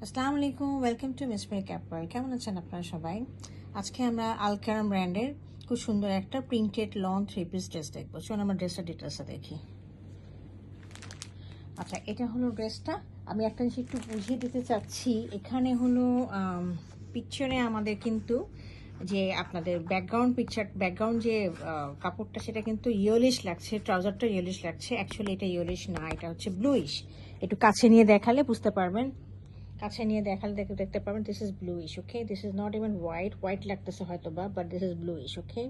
আসসালামু আলাইকুম, welcome to miss makeup world. কেমন আছেন আপনারা সবাই? আজকে আমরা আলকারাম ব্র্যান্ডের খুব সুন্দর একটা প্রিন্টেড লং 3 পিস ড্রেস দেখবো। চলুন আমরা ড্রেসটা ডিটেলসে দেখি। আচ্ছা, এটা হলো ড্রেসটা। আমি একটা জিনিস একটু বুঝিয়ে দিতে চাচ্ছি। এখানে হলো পিকচারে আমাদের কিন্তু যে আপনাদের ব্যাকগ্রাউন্ড যে কাপড়টা, সেটা কিন্তু ইয়েলিশ লাগছে, ট্রাউজারটা ইয়েলিশ লাগছে। অ্যাকচুয়ালি এটা ইয়েলিশ না, এটা হচ্ছে ব্লুইশ। একটু কাছে নিয়ে দেখালে বুঝতে পারবেন, কাছে নিয়ে দেখালে দেখতে পারবেন this is bluish. Okay, this is not even white লাগতেছে হয়তো বা, বাট দিস ইজ ব্লুইশ। ওকে,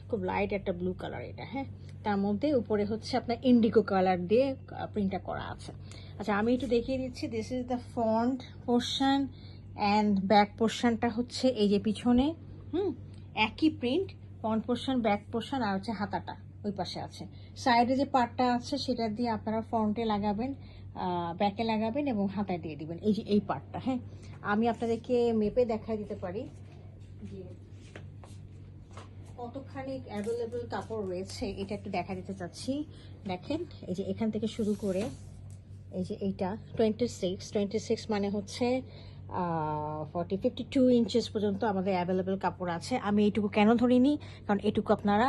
খুব লাইট একটা ব্লু কালার এটা। হ্যাঁ, তার মধ্যে উপরে হচ্ছে আপনার ইন্ডিগো কালার দিয়ে প্রিন্টটা করা আছে। আচ্ছা, আমি একটু দেখিয়ে দিচ্ছি। This is the front portion and back পোর্শনটা হচ্ছে এই যে পিছনে একই print, front portion, back portion, আর হচ্ছে হাতাটা ওই পাশে আছে। সাইডে যে পার্টটা আছে সেটা দিয়ে আপনারা ফ্রন্টে লাগাবেন, ব্যাকে লাগাবেন এবং হাতায় দিয়ে দিবেন এই যে এই পার্টটা। হ্যাঁ, আমি আপনাদেরকে মেপে দেখাই দিতে পারি যে কতখানি অ্যাভেলেবল কাপড় রয়েছে, এটা একটু দেখা দিতে চাচ্ছি। দেখেন, এই যে এখান থেকে শুরু করে এই যে এইটা 26 মানে হচ্ছে 52 ইঞ্চেস পর্যন্ত আমাদের অ্যাভেলেবল কাপড় আছে। আমি এইটুকু কেন ধরিনি, কারণ এইটুকু আপনারা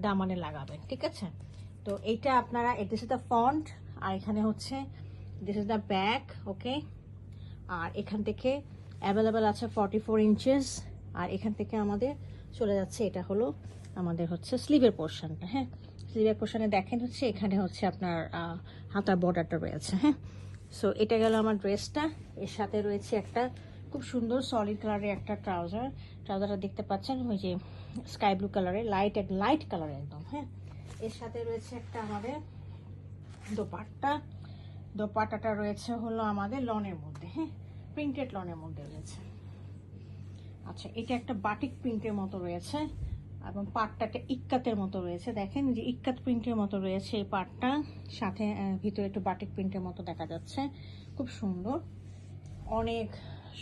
দামানে লাগাবেন, ঠিক আছে? তো এইটা আপনারা, দিস ইজ দ্য ফ্রন্ট, আর এখানে হচ্ছে দিস ইজ দ্য ব্যাক। ওকে, আর এখান থেকে অ্যাভেলেবেল আছে 44 ইঞ্চেস, আর এখান থেকে আমাদের চলে যাচ্ছে, এটা হলো আমাদের হচ্ছে স্লিভের পোর্শনটা। হ্যাঁ, স্লিভের পোর্শনে দেখেন হচ্ছে এখানে হচ্ছে আপনার হাতার বর্ডারটা রয়েছে। হ্যাঁ, সো এটা গেল আমার ড্রেসটা। এর সাথে রয়েছে একটা খুব সুন্দর সলিড কালারের একটা ট্রাউজারটা দেখতে পাচ্ছেন, ওই যে স্কাই ব্লু কালারের, লাইট কালারের একদম। হ্যাঁ, এর সাথে রয়েছে একটা আমাদের দোপাট্টাটা রয়েছে হলো আমাদের লনের মধ্যে। হ্যাঁ, প্রিন্টেড লনের মধ্যে রয়েছে। আচ্ছা, এটা একটা বাটিক প্রিন্টের মতো রয়েছে এবং পাটটাকে ইক্কাতের মতো রয়েছে। দেখেন যে ইক্কাত প্রিন্টের মতো রয়েছে এই পাটটা, সাথে ভিতরে একটু বাটিক প্রিন্টের মতো দেখা যাচ্ছে। খুব সুন্দর, অনেক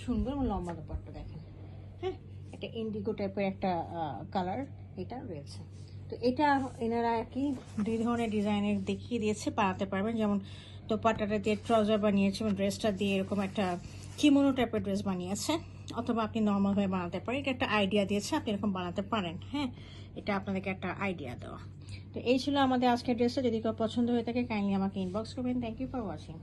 সুন্দর লম্বা দোপাট্টা। দেখেন, হ্যাঁ, এটা ইন্ডিগো টাইপের একটা কালার এটা রয়েছে। তো এটা এনারা কি 2 ধরনের ডিজাইনের দেখিয়ে দিয়েছে, বানাতে পারবেন। যেমন দোপাট্টাটা দিয়ে ট্রাউজার বানিয়েছে এবং ড্রেসটা দিয়ে এরকম একটা কিমোনো টাইপের ড্রেস বানিয়েছে, অথবা আপনি নর্মালভাবে বানাতে পারেন। এটা একটা আইডিয়া দিয়েছে, আপনি এরকম বানাতে পারেন। হ্যাঁ, এটা আপনাদেরকে একটা আইডিয়া দেওয়া। তো এই ছিল আমাদের আজকের ড্রেসটা। যদি কেউ পছন্দ হয়ে থাকে কাইন্ডলি আমাকে ইনবক্স করবেন। Thank you for watching.